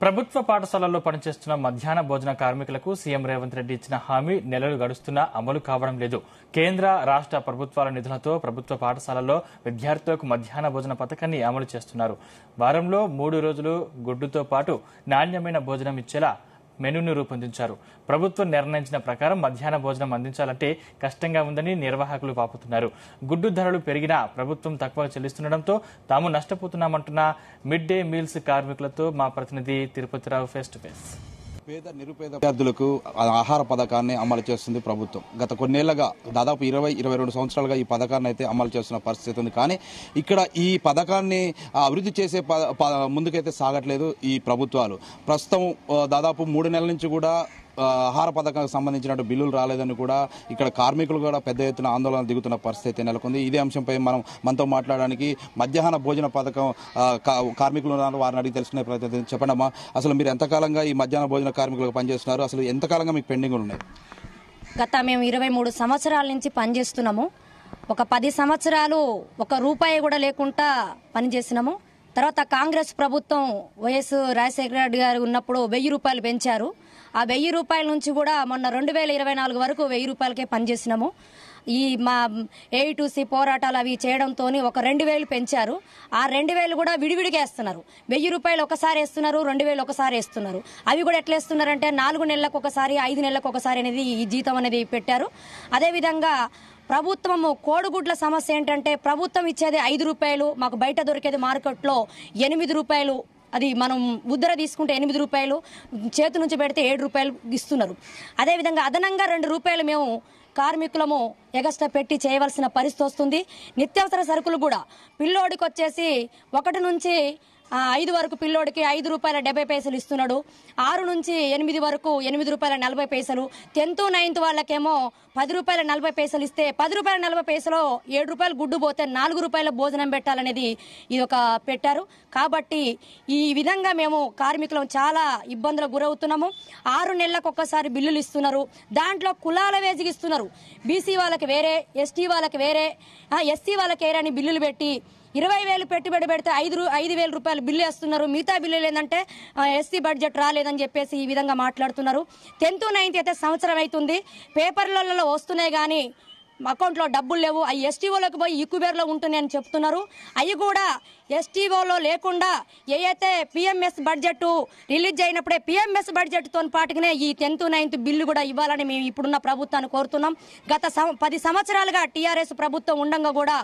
ప్రభుత్వ పాఠశాలల్లో పనిచేస్తున్న మధ్యాహ్న భోజన కార్మికులకు సీఎం రేవంత్ రెడ్డి ఇచ్చిన హామీ నెలలు గడుస్తున్నా అమలు కావడం లేదు. కేంద్ర రాష్ట్ర ప్రభుత్వాల నిధులతో ప్రభుత్వ పాఠశాలల్లో విద్యార్థులకు మధ్యాహ్న భోజన పథకాన్ని అమలు చేస్తున్నారు. వారంలో 3 రోజులు గుడ్డుతో పాటు నాణ్యమైన భోజనం ఇచ్చేలా మెనూను రూపొందించారు. ప్రభుత్వం నిర్ణయించిన ప్రకారం మధ్యాహ్న భోజనం అందించాలంటే కష్టంగా ఉందని నిర్వాహకులు వాపోతున్నారు. గుడ్డు ధరలు పెరిగినా ప్రభుత్వం తక్కువ చెల్లిస్తుండటంతో తాము నష్టపోతున్నామంటున్న మిడ్ డే మీల్స్ కార్మికులతో మా ప్రతినిధి తిరుపతిరావు ఫేస్ టు ఫేస్. పేద నిరుపేద విద్యార్థులకు ఆహార పథకాన్ని అమలు చేస్తుంది ప్రభుత్వం. గత కొన్నేళ్లుగా దాదాపు 20-22 సంవత్సరాలుగా ఈ పథకాన్ని అయితే అమలు చేస్తున్న పరిస్థితి ఉంది. కానీ ఇక్కడ ఈ పథకాన్ని అభివృద్ధి చేసే ముందుకైతే సాగట్లేదు ఈ ప్రభుత్వాలు. ప్రస్తుతం దాదాపు 3 నెలల నుంచి కూడా ఆహార పథకానికి సంబంధించిన బిల్లులు రాలేదని కూడా ఇక్కడ కార్మికులు కూడా పెద్ద ఎత్తున ఆందోళన దిగుతున్న పరిస్థితి నెలకొంది. ఇదే అంశంపై మనతో మాట్లాడడానికి మధ్యాహ్న భోజన పథకం కార్మికులు ఉన్నారు. వారిని అడిగి తెలుసుకునే ప్రయత్నం. చెప్పండి అమ్మా, అసలు మీరు ఎంతకాలంగా ఈ మధ్యాహ్న భోజన కార్మికులకు పనిచేస్తున్నారు? అసలు ఎంతకాలంగా మీకు పెండింగ్ ఉన్నాయి? మేము 23 సంవత్సరాల నుంచి పనిచేస్తున్నాము. ఒక 10 సంవత్సరాలు 1 రూపాయి కూడా లేకుండా పనిచేసినాము. తర్వాత కాంగ్రెస్ ప్రభుత్వం వైఎస్ రాజశేఖర రెడ్డి గారు ఉన్నప్పుడు 1000 రూపాయలు పెంచారు. ఆ 1000 రూపాయల నుంచి కూడా మొన్న 2024 వరకు 1000 రూపాయలకే పనిచేసినాము. ఈ మా ఏఐటీసీ పోరాటాలు అవి చేయడంతో ఒక 2000 పెంచారు. ఆ 2000 కూడా విడివిడిగా వేస్తున్నారు. 1000 రూపాయలు ఒకసారి వేస్తున్నారు, 2000 ఒకసారి వేస్తున్నారు. అవి కూడా ఎట్లా వేస్తున్నారంటే 4 నెలలకు ఒకసారి, 5 నెలలకు ఒకసారి అనేది ఈ జీతం అనేది పెట్టారు. అదేవిధంగా ప్రభుత్వము కోడిగుడ్ల సమస్య ఏంటంటే ప్రభుత్వం ఇచ్చేది 5 రూపాయలు, మాకు బయట దొరికేది మార్కెట్లో 8 రూపాయలు. అది మనం ఉద్దర తీసుకుంటే 8 రూపాయలు, చేతి నుంచి పెడితే 7 రూపాయలు ఇస్తున్నారు. అదేవిధంగా అదనంగా 2 రూపాయలు మేము కార్మికులము ఎగస్ట్రా పెట్టి చేయవలసిన పరిస్థితి వస్తుంది. నిత్యావసర సరుకులు కూడా పిల్లోడికి వచ్చేసి 1 నుంచి 5 వరకు పిల్లోడికి 5 రూపాయల 70 పైసలు ఇస్తున్నాడు. 6 నుంచి 8 వరకు 8 రూపాయల 40 పైసలు. 10th 9th వాళ్ళకేమో 10 రూపాయల 40 పైసలు ఇస్తే 10 రూపాయల 40 పైసలు 7 రూపాయలు గుడ్డు పోతే 4 రూపాయల భోజనం పెట్టాలనేది ఇది ఒక పెట్టారు. కాబట్టి ఈ విధంగా మేము కార్మికులం చాలా ఇబ్బందులకు గురవుతున్నాము. 6 నెలలకు ఒక్కసారి బిల్లులు ఇస్తున్నారు. దాంట్లో కులాల వేజికి ఇస్తున్నారు. బీసీ వాళ్ళకి వేరే, ఎస్టీ వాళ్ళకి వేరే, ఎస్సీ వాళ్ళకి వేరే అని బిల్లులు పెట్టి 20,000 పెట్టుబడి పెడితే 5,000 రూపాయలు బిల్లు వేస్తున్నారు. మిగతా బిల్లులు ఏంటంటే ఎస్సీ బడ్జెట్ రాలేదని చెప్పేసి ఈ విధంగా మాట్లాడుతున్నారు. 10th 9th అయితే సంవత్సరం అవుతుంది. పేపర్లలో వస్తున్నాయి కానీ అకౌంట్లో డబ్బులు లేవు. అవి ఎస్టీఓలోకి పోయి ఈక్యుబేర్లో ఉంటున్నాయని చెప్తున్నారు. అవి కూడా ఎస్టీఓలో లేకుండా ఏదైతే పిఎంఎస్ బడ్జెట్ రిలీజ్ అయినప్పుడే పిఎంఎస్ బడ్జెట్తో పాటుగానే ఈ 10th 9th బిల్లు కూడా ఇవ్వాలని మేము ఇప్పుడున్న ప్రభుత్వాన్ని కోరుతున్నాం. గత 10 సంవత్సరాలుగా టీఆర్ఎస్ ప్రభుత్వం ఉండగా కూడా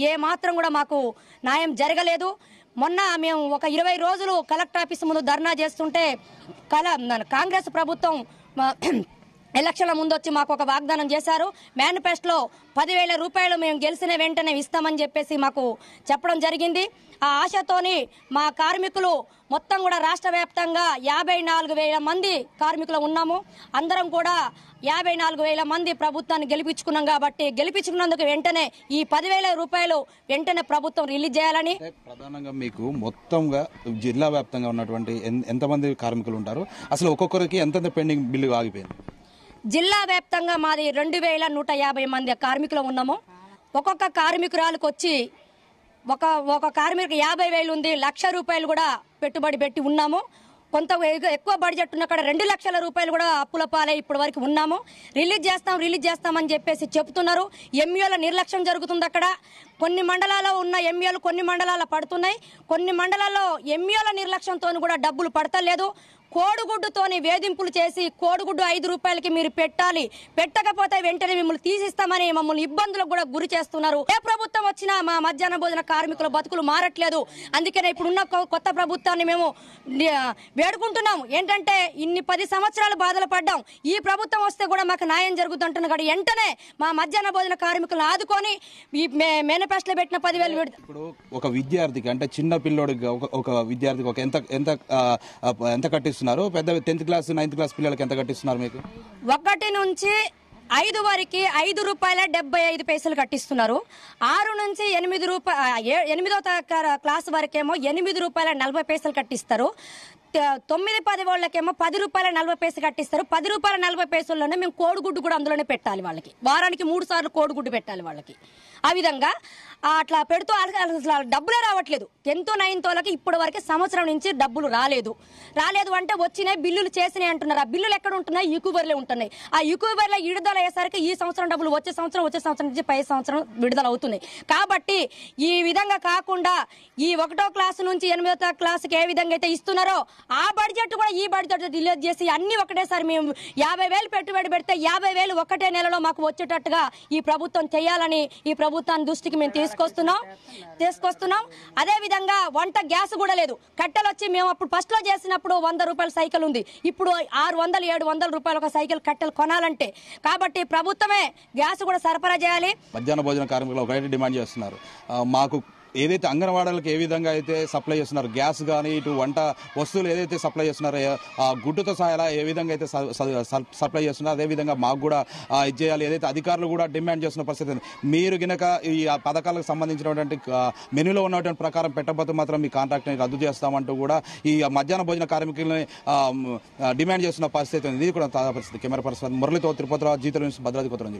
ఏ మాత్రం కూడా మాకు న్యాయం జరగలేదు. మొన్న మేము ఒక 20 రోజులు కలెక్టర్ ఆఫీస్ ముందు ధర్నా చేస్తుంటే కాంగ్రెస్ ప్రభుత్వం ఎలక్షన్ల ముందు వచ్చి మాకు ఒక వాగ్దానం చేశారు. మేనిఫెస్టోలో 10,000 రూపాయలు మేము గెలిచిన వెంటనే ఇస్తామని చెప్పేసి మాకు చెప్పడం జరిగింది. ఆ ఆశతోని మా కార్మికులు మొత్తం కూడా రాష్ట్ర వ్యాప్తంగా 54,000 మంది కార్మికులు ఉన్నాము. అందరం కూడా 54,000 మంది ప్రభుత్వాన్ని గెలిపించుకున్నాం. కాబట్టి గెలిపించుకున్నందుకు వెంటనే ఈ 10,000 రూపాయలు వెంటనే ప్రభుత్వం రిలీజ్ చేయాలని. ప్రధానంగా మీకు మొత్తంగా జిల్లా వ్యాప్తంగా ఉన్నటువంటి ఎంతమంది కార్మికులు ఉంటారు? అసలు ఒక్కొక్కరికి ఎంత పెండింగ్ బిల్లు ఆగిపోయింది? జిల్లా వ్యాప్తంగా మాది 2,150 మంది కార్మికులు ఉన్నాము. ఒక్కొక్క కార్మికురాలకు వచ్చి ఒక కార్మికుడికి 50,000 ఉంది, 1,00,000 రూపాయలు కూడా పెట్టుబడి పెట్టి ఉన్నాము. కొంత ఎక్కువ బడ్జెట్ ఉన్న 2 లక్షల రూపాయలు కూడా అప్పుల పాలై ఇప్పటి వరకు ఉన్నాము. రిలీజ్ చేస్తామని చెప్పేసి చెప్తున్నారు. ఎంఈఓల నిర్లక్ష్యం జరుగుతుంది. అక్కడ కొన్ని మండలాల్లో ఉన్న ఎంఈఓలు కొన్ని మండలాల్లో పడుతున్నాయి. కొన్ని మండలాల్లో ఎంఈఓల నిర్లక్ష్యంతో కూడా డబ్బులు పడతలేదు. కోడిగుడ్డుతోని వేధింపులు చేసి కోడిగుడ్డు 5 రూపాయలకి మీరు పెట్టాలి, పెట్టకపోతే వెంటనే మిమ్మల్ని తీసిస్తామని మమ్మల్ని ఇబ్బందులకు కూడా గురి చేస్తున్నారు. ఏ ప్రభుత్వం వచ్చినా మా మధ్యాహ్న భోజన కార్మికుల బతుకులు మారట్లేదు. అందుకనే ఇప్పుడున్న కొత్త ప్రభుత్వాన్ని మేము వేడుకుంటున్నాము. ఏంటంటే ఇన్ని 10 సంవత్సరాలు బాధలు పడ్డాం. ఈ ప్రభుత్వం వస్తే కూడా మాకు న్యాయం జరుగుతుంటున్న కాదు. వెంటనే మా మధ్యాహ్న భోజన కార్మికులను ఆదుకొని ఈ మేనిఫెస్టోలో పెట్టిన 10,000. ఇప్పుడు ఒక విద్యార్థికి అంటే చిన్న పిల్లోడికి ఒక విద్యార్థికి ఎంత కట్టిస్తున్నారు? పెద్ద 10th క్లాస్ 9th క్లాస్ పిల్లలకి ఎంత కట్టిస్తున్నారు? మీకు 1 నుంచి 5 వరకు 5 రూపాయల 75 పైసలు కట్టిస్తున్నారు. 6 నుంచి 8వ క్లాస్ వరకేమో 8 రూపాయల 40 పైసలు కట్టిస్తారు. 9-10 వాళ్ళకేమో ₹10.40 కట్టిస్తారు. ₹10.40లోనే మేము కోడిగుడ్డు కూడా అందులోనే పెట్టాలి వాళ్ళకి. వారానికి 3 సార్లు కోడిగుడ్డు పెట్టాలి వాళ్ళకి. ఆ విధంగా అట్లా పెడుతూ అసలు డబ్బులే రావట్లేదు. 10th 9th వాళ్ళకి ఇప్పటి వరకు సంవత్సరం నుంచి డబ్బులు రాలేదు అంటే వచ్చినాయి బిల్లులు చేసినాయి అంటున్నారు. ఆ బిల్లులు ఎక్కడ ఉంటున్నాయి? యూక్యూబర్లే ఉంటున్నాయి. ఆ యూక్యూబర్లో విడుదల అయ్యేసరికి ఈ సంవత్సరం డబ్బులు వచ్చే సంవత్సరం నుంచి పై సంవత్సరం విడుదల అవుతున్నాయి. కాబట్టి ఈ విధంగా కాకుండా ఈ 1వ క్లాసు నుంచి 8వ క్లాసుకి ఏ విధంగా అయితే ఇస్తున్నారో ఆ బడ్జెట్ కూడా ఈ బడ్జెట్ డిలీట్ చేసి అన్ని ఒకటేసారి మేము 50,000 పెట్టుబడి పెడితే 50,000 ఒకటే నెలలో మాకు వచ్చేటట్టుగా ఈ ప్రభుత్వం చేయాలని ఈ ప్రభుత్వాన్ని దృష్టికి మేము తీసుకొస్తున్నాం. అదే విధంగా వంట గ్యాస్ కూడా లేదు. కట్టెలు వచ్చి మేము అప్పుడు ఫస్ట్ లో చేసినప్పుడు ₹100 సైకిల్ ఉంది. ఇప్పుడు ₹600-700 ఒక సైకిల్ కట్టెలు కొనాలంటే. కాబట్టి ప్రభుత్వమే గ్యాస్ కూడా సరఫరా చేయాలి. మధ్యాహ్న భోజన కార్మికులు ఒకటే డిమాండ్ చేస్తున్నారు. మాకు ఏదైతే అంగన్వాడీలకు ఏ విధంగా అయితే సప్లై చేస్తున్నారు గ్యాస్ కానీ ఇటు వంట వస్తువులు ఏదైతే సప్లై చేస్తున్నారో ఆ గుడ్డుతో సహా ఏ విధంగా అయితే సప్లై చేస్తున్నారో అదే విధంగా మాకు కూడా ఇది చేయాలి. ఏదైతే అధికారులు కూడా డిమాండ్ చేస్తున్న పరిస్థితి. మీరు గినక ఈ పథకాలకు సంబంధించినటువంటి మెనూలో ఉన్నటువంటి ప్రకారం పెట్టకపోతే మాత్రం మీ కాంట్రాక్ట్ని రద్దు చేస్తామంటూ కూడా ఈ మధ్యాహ్న భోజన కార్మికులని డిమాండ్ చేస్తున్న పరిస్థితి ఉంది. ఇది కూడా తాజా పరిస్థితి. కెమెరా పర్సన్ మురళితో తిరుపతిరావు, జీతల న్యూస్, భద్రాద్రి కొత్తగూడెం.